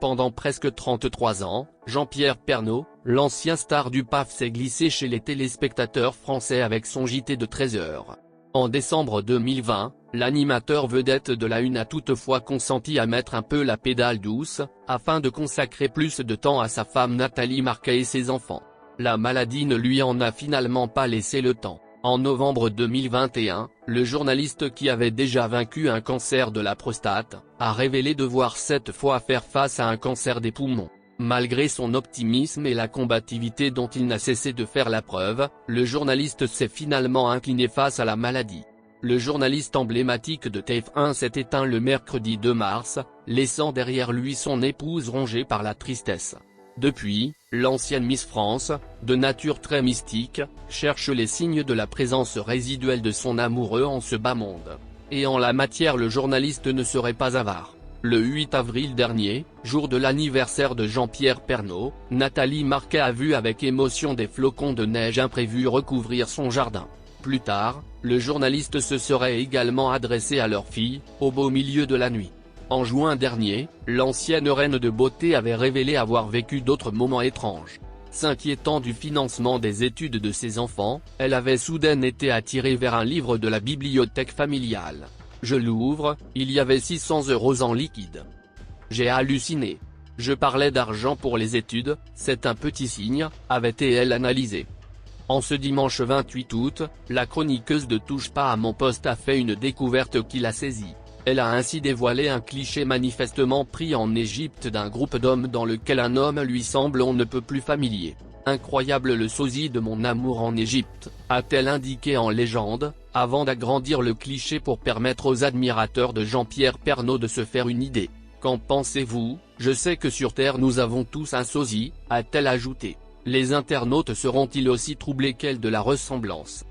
Pendant presque 33 ans, Jean-Pierre Pernaut, l'ancien star du PAF s'est glissé chez les téléspectateurs français avec son JT de 13h. En décembre 2020, l'animateur vedette de la Une a toutefois consenti à mettre un peu la pédale douce, afin de consacrer plus de temps à sa femme Nathalie Marquet et ses enfants. La maladie ne lui en a finalement pas laissé le temps. En novembre 2021, le journaliste qui avait déjà vaincu un cancer de la prostate, a révélé devoir cette fois faire face à un cancer des poumons. Malgré son optimisme et la combativité dont il n'a cessé de faire la preuve, le journaliste s'est finalement incliné face à la maladie. Le journaliste emblématique de TF1 s'est éteint le mercredi 2 mars, laissant derrière lui son épouse rongée par la tristesse. Depuis, l'ancienne Miss France, de nature très mystique, cherche les signes de la présence résiduelle de son amoureux en ce bas monde. Et en la matière le journaliste ne serait pas avare. Le 8 avril dernier, jour de l'anniversaire de Jean-Pierre Pernaut, Nathalie Marquet a vu avec émotion des flocons de neige imprévus recouvrir son jardin. Plus tard, le journaliste se serait également adressé à leur fille, au beau milieu de la nuit. En juin dernier, l'ancienne reine de beauté avait révélé avoir vécu d'autres moments étranges. S'inquiétant du financement des études de ses enfants, elle avait soudain été attirée vers un livre de la bibliothèque familiale. Je l'ouvre, il y avait 600 € en liquide. J'ai halluciné. Je parlais d'argent pour les études, c'est un petit signe, avait-elle analysé. En ce dimanche 28 août, la chroniqueuse de Touche pas à mon poste a fait une découverte qui l'a saisie. Elle a ainsi dévoilé un cliché manifestement pris en Égypte d'un groupe d'hommes dans lequel un homme lui semble on ne peut plus familier. Incroyable le sosie de mon amour en Égypte, a-t-elle indiqué en légende, avant d'agrandir le cliché pour permettre aux admirateurs de Jean-Pierre Pernaut de se faire une idée. Qu'en pensez-vous? Je sais que sur Terre nous avons tous un sosie, a-t-elle ajouté. Les internautes seront-ils aussi troublés qu'elle de la ressemblance?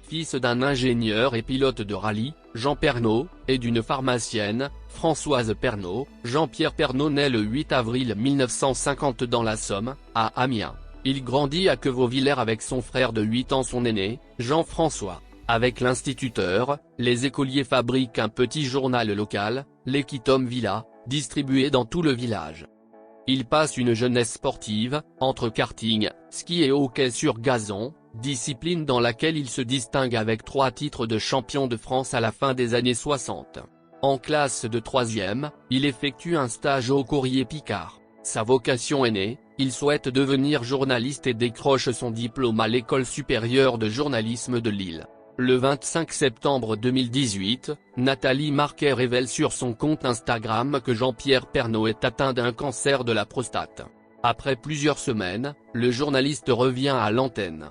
Fils d'un ingénieur et pilote de rallye, Jean Pernaut, et d'une pharmacienne, Françoise Pernaut, Jean-Pierre Pernaut naît le 8 avril 1950 dans la Somme, à Amiens. Il grandit à Quevauvillers avec son frère de 8 ans son aîné, Jean-François. Avec l'instituteur, les écoliers fabriquent un petit journal local, l'Equitom Villa, distribué dans tout le village. Il passe une jeunesse sportive, entre karting, ski et hockey sur gazon, discipline dans laquelle il se distingue avec 3 titres de champion de France à la fin des années 60. En classe de 3e, il effectue un stage au Courrier Picard. Sa vocation est née, il souhaite devenir journaliste et décroche son diplôme à l'École supérieure de journalisme de Lille. Le 25 septembre 2018, Nathalie Marquet révèle sur son compte Instagram que Jean-Pierre Pernaut est atteint d'un cancer de la prostate. Après plusieurs semaines, le journaliste revient à l'antenne.